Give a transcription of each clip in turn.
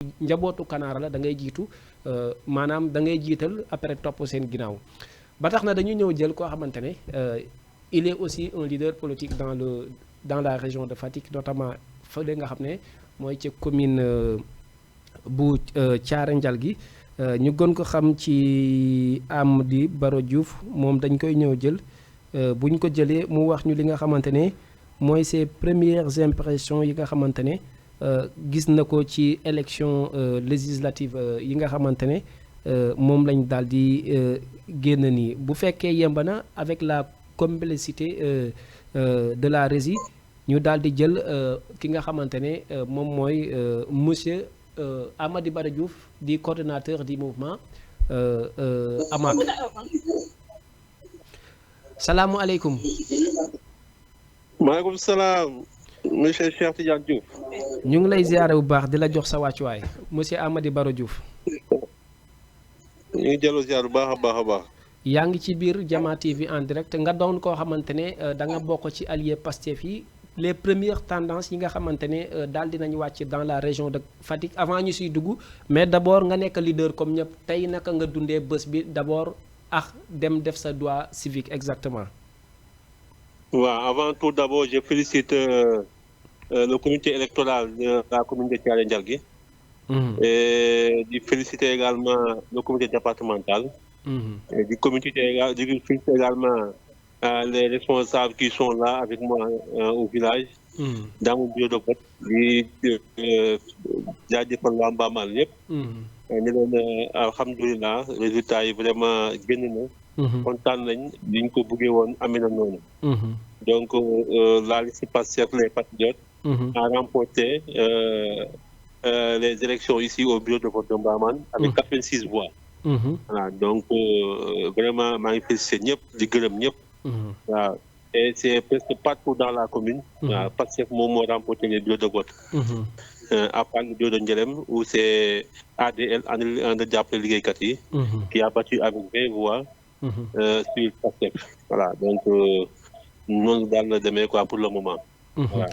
njabootu kanaara la da ngay jiitu maanaam da ngay jiital après topp seen ginnaaw ba tax na dañu ñëw jël koo xamante ne il est aussi un leader politique dans la région de Fatick notamment fële nga xam ne mooy ci commune bu Thiaré Ndialgui ñu gën ko xam ci Amady Baro Diouf moom dañ koy ñëw jël bu ñu ko jëlee mu wax ñu li nga xamante ne mooy ses premières impressions yi nga xamante ne gis na ko ci élection législative yi nga xamante ne moom lañ daal di génn nii bu fekkee yemb na avec la complexité de la régie ñu daal di jël ki nga xamante ne moom mooy monsieur Amady Bara Diouf di coordonnateur du mouvement AMAC. salaamualeykum. maaleykum salaam monsieur Cheikh Tidiane Diouf. ñu ngi lay ziare bu baax di la jox sa wàccuwaay monsieur Amady Bara Diouf. ñu ngi jëloo ziar bu baax a baax a baax. yaa ngi ci biir Jama TV en direct nga doon koo xamante ne da nga bokk ci allié Pastef yi les premières tendances yi nga xamante ne daal dinañ wàcc dans la région de Fatick avant ñu siy dugg mais d' abord nga nekk leader comme ñëpp tey naka nga dundee bés bi d' abord dem def sa droit civique exactement. waaw avant tout d' abord je félicite le comité électoral de la commune de Thiaré Ndialgui. Et di féliciter également le comité départemental. Et di féliciter également les responsables qui sont là avec moi au village. Dans mon bureau de vote di jaajëfal waa Mbamane yëpp. ñu leen alhamdulilah résultat yi vraiment génn na. kontaan nañ diñ ko buggee woon amee na noonu. donc la liste Pastef les Patriotes a remporté les élections ici au bureau de vote de Mbamane avec 86 voix. Voilà, donc vraiment maa ngi félicité ñëpp di gërëm ñëpp. waaw et c' est presque partout dans la commune. waaw Pastef moom moo remporté les bureaux de vote. à part le bureau de Ndielem où c' est ADL ànd jàppale liggéeykat yi. qui a battu avec 20 voix. sur Pastef voilà donc noonu daal la demee quoi pour le moment. voilà.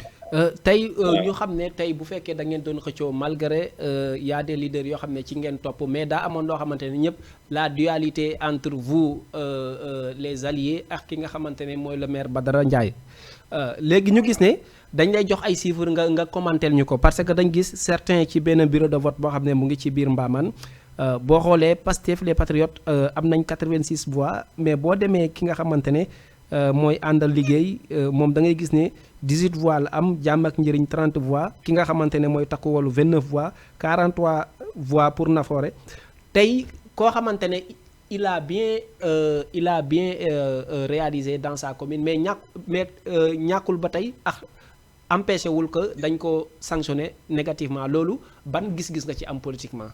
tey ñu xam ne tey bu fekkee da ngeen doon xëccoo malgré y a des leaders yoo xam ne ci ngeen topp mais daa amoon loo xamante ne ñëpp la dualité entre vous les alliés ak ki nga xamante ne mooy le maire Badara Ndiaye léegi ñu gis ne dañ lay jox ay chiffres nga commenter ñu ko parce que dañ gis certains ci benn bureau de vote boo xam ne mu ngi ci biir Mbamane boo xoolee Pastef les Patriotes am nañ 86 voix mais boo demee ki nga xamante ne mooy àndal liggéey moom da ngay gis ne 18 voix la am jàmm ak njëriñ 30 voix ki nga xamante ne mooy takku wàllu 29 voix 43 voix pour Nafoore tey koo xamante ne il a bien réalisé dans sa commune mais ñàkkul ba tey empêché wul que dañ ko sanctionné négativement loolu ban gis-gis nga ci am politiquement.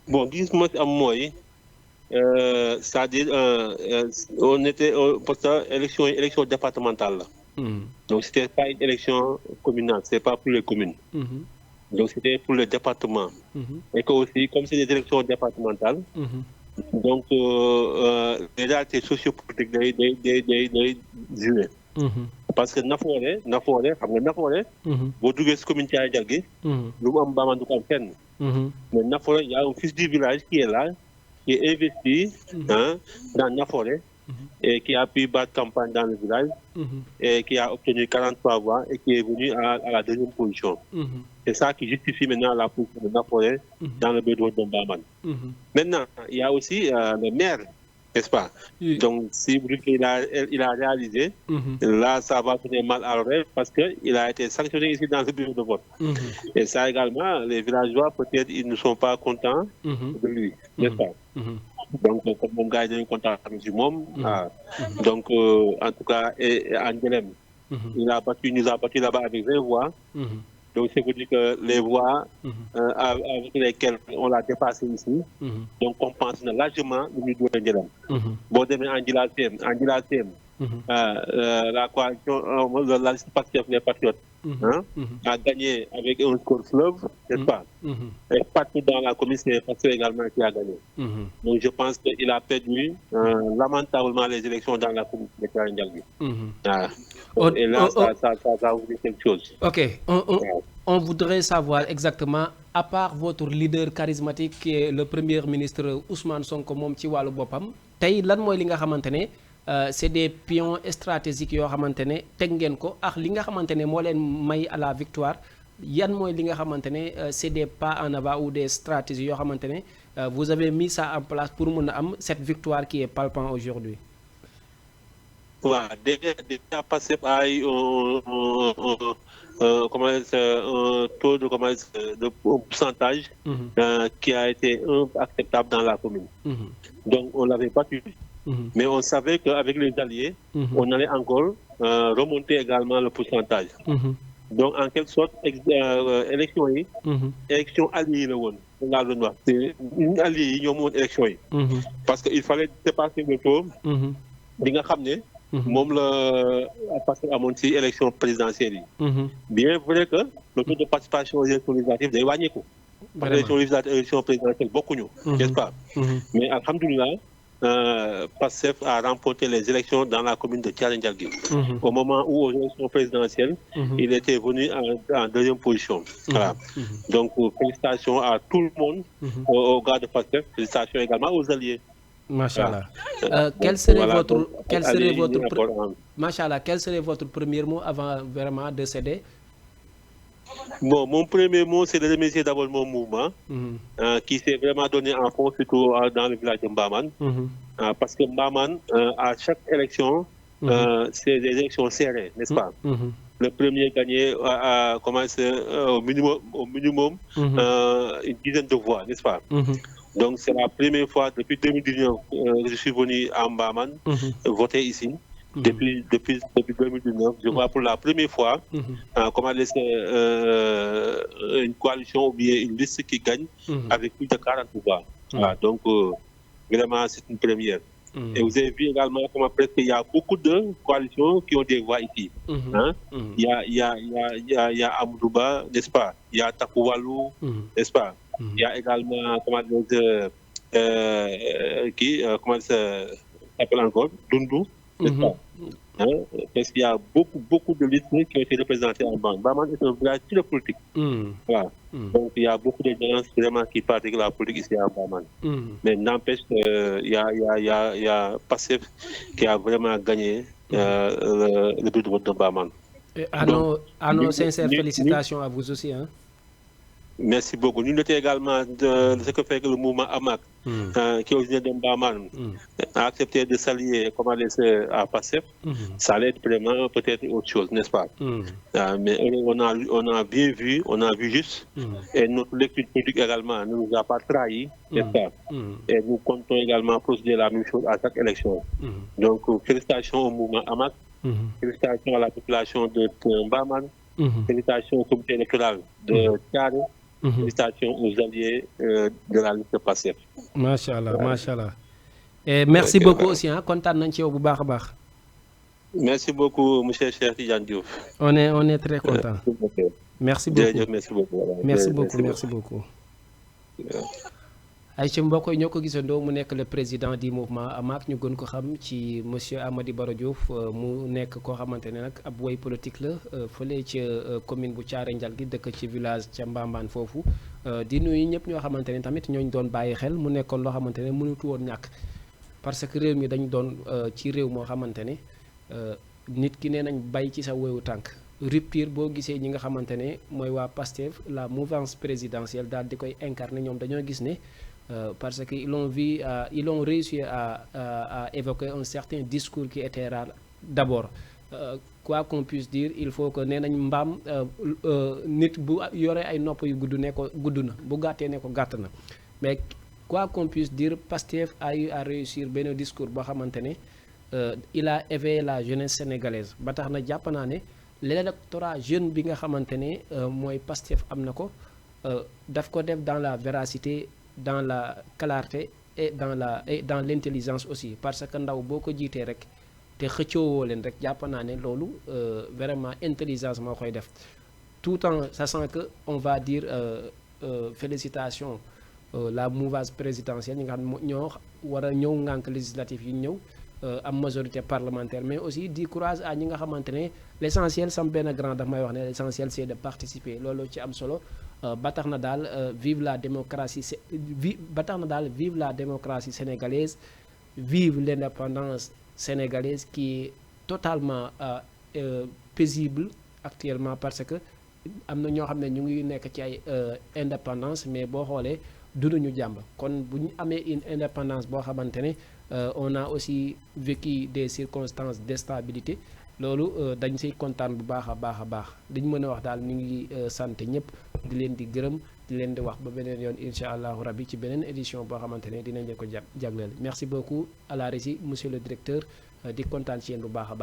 bon gis ma ci am mooy. c'est-à-dire on était parce que élection départementale là. Donc c'était pas une élection communale, c'est pas pour les communes. Donc c'était pour le département. Et que aussi comme c'est des élections départementales. Donc les réalités sociopolitiques day jouer. Parce que Nafoore xam nga Nafoore. boo duggee si commune Thiaré Ndialgui. lu mu am Mbamane du ko am fenn. mais Nafoore y a un fils du village qui est là. Qui est investi dans Nafoore et qui a pu battre campagne dans le village et qui a obtenu 43 voix et qui est venu à la deuxième position. C'est ça qui justifie maintenant la position de Nafoore dans le bureau de Mbamane. Maintenant, il y a aussi le maire, n'est-ce pas? Donc, si vous dites qu'il a réalisé, là, ça va tourner mal à l'oreille parce qu'il a été sanctionné ici dans le bureau de vote. Et ça également, les villageois, peut-être, ils ne sont pas contents de lui, n'est-ce pas? Donc, comme mon gars est content du monde, donc, en tout cas, à Ndielem, il nous a battu là-bas avec 20 voix. Donc, c'est pour dire que les voix avec lesquelles on l'a dépassé ici, donc compensent largement le niveau de Ndielem. Bon, demain, en Ndilatem, la coalition, la liste Pastef les Patriotes, a gagné avec un score fleuve, n'est-ce pas? Et partout dans la commune, c'est Pastef également qui a gagné. Donc, je pense qu'il a perdu lamentablement les élections dans la commune de Thiaré Ndialgui. Et là, ça vous dit quelque chose. Ok. On voudrait savoir exactement à part votre leader charismatique qui est le premier ministre Ousmane Sonko moom ci wàllu boppam tey lan mooy li nga xamante ne c'est des pions stratégiques yoo xamante ne teg ngeen ko ak li nga xamante ne moo leen may à la victoire yan mooy li nga xamante ne c'est des pas en avant ou des stratégies yoo xamante ne vous avez mis ça en place pour mën a am cette victoire qui est palpable aujourd'hui. waaw déjà Pastef ay un taux de pourcentage qui a été acceptable dans la commune. Donc on l'avait battu. Mais on savait qu'avec les alliés, on allait encore remonter également le pourcentage. Donc en quelque sorte élection yi élection alliée la woon laa doon wax te ñun alliés yi ñoo moom élection yi parce que il fallait dépasser le taux bi nga xam ne moom la parce que amoon ci élection présidentielle yi bien vrai que le taux de participation aux élections législatives day wàññeeku parce que élection législative élection présidentielle bokkuñu n'est-ce pas mais alhamdulilah Pastef a remporté les élections dans la commune de Thiaré Ndialgui. Au moment où aux élections présidentielles, il était venu en deuxième position. Voilà. Donc félicitations à tout le monde, aux gars de Pastef, félicitations également aux alliés. Machallah. Quel serait votre premier mot avant vraiment de céder? Bon, mon premier mot, c'est de remercier d'abord mon mouvement qui s'est vraiment donné en fond, surtout dans le village de Mbaman. Parce que Mbaman, à chaque élection, c'est des élections serrées, n'est-ce pas? Le premier gagné au minimum une dizaine de voix, n'est-ce pas? Donc c'est la première fois depuis 2019 que je suis venu à Mbaman voter ici. Depuis 2019, je vois pour la première fois une coalition ou bien une liste qui gagne avec plus de 40 voix. Voilà, donc vraiment c'est une première. Et vous avez vu également comment presque il y a beaucoup de coalitions qui ont des voix ici. Il y a Amadouba, n'est-ce pas? Il y a Takoualou, n'est-ce pas? Il y a également comment ça s'appelle encore Dundu. Parce qu'il y a beaucoup de listes qui ont été représentées en Mbaman. Mbaman est un village très politique. Voilà. Donc il y a beaucoup de gens vraiment qui pratiquent la politique ici à Mbaman. Mais n'empêche qu'il y a Pastef qui a vraiment gagné le but de vote de Mbaman. À nos sincères félicitations à vous aussi. Hein? Merci beaucoup. Nous notons également de ce que fait que le mouvement AMAC, qui est originaire de Mbaman, a accepté de s'allier à Pastef. Ça allait être vraiment peut-être autre chose, n'est-ce pas? Mais on a bien vu, on a vu juste, et notre lecture politique également ne nous a pas trahi, n'est-ce pas? Et nous comptons également procéder la même chose à chaque élection. Donc félicitations au mouvement AMAC, félicitations à la population de Mbaman, félicitations au comité électoral de Thiaré. Félicitations aux alliés de la liste Pastef. Machallah, machallah. Et merci beaucoup aussi, hein. Content nañ ci yow bu baax a baax. Merci beaucoup, monsieur Cheikh Tidiane Diouf. On est très content. Merci beaucoup. Merci beaucoup. ay ci mbokk yi ñoo ko gisandoo mu nekk le président du mouvement AMAC ñu gën ko xam ci monsieur Amady Bara Diouf mu nekk koo xamante ne nag ab woy politique la fële ci commune bu Thiaré Ndialgui dëkk ci village ca Mbambane foofu di nuyu ñëpp ñoo xamante ne tamit ñooñu doon bàyyi xel mu nekkoon loo xamante ne mënutu woon ñàkk parce que réew mi dañu doon ci réew moo xamante ne nit ki nee nañ bay ci sa woyu tànk rupture boo gisee ñi nga xamante ne mooy waa Pastef la mouvance présidentielle daal di koy incarner ñoom dañoo gis ne parce que ils ont réussi à évoquer un certain discours qui était rare d'abord quoi qu'on puisse dire il faut que nee nañ mbaam nit bu yore ay nopp yu gudd ne ko gudd na bu gàttee ne ko gàtt na mais quoi qu'on puisse dire Pastef a eu à réussir benn discours boo xamante ne il a éveillé la jeunesse sénégalaise ba tax na jàpp naa ne l'électorat jeune bi nga xamante ne mooy Pastef am na ko daf ko def dans la véracité dans la clarté et dans l'intelligence aussi parce que ndaw boo ko jiitee rek te xëccoowoo leen rek jàpp naa ne loolu vraiment intelligence moo koy def tout en sachant que on va dire félicitations la mouvance présidentielle ñi nga xam ne ñoo war a ñëw ngànk législatif yi ñëw am majorité parlementaire mais aussi di courage à ñi nga xamante ne l'essentiel sam benn grand daf may wax ne l'essentiel c'est de participer loolu ci am solo ba tax na daal vive la démocratie ba tax na daal vive la démocratie sénégalaise vive l'indépendance sénégalaise qui est totalement paisible actuellement parce que am na ñoo xam ne ñu ngi nekk ci ay indépendance mais boo xoolee dunduñu jàmm kon bu ñu amee une indépendance boo xamante ne on a aussi vécu des circonstances d'instabilité loolu dañ siy kontaan bu baax a baax li ñu mën a wax daal ñu ngi sant ñëpp di leen di gërëm di leen di wax ba beneen yoon incha allahu rabbi ci beneen édition boo xamante ne dinañ leen ko jagleel merci beaucoup à la régie monsieur le directeur di kontaan ci yéen bu baax a baax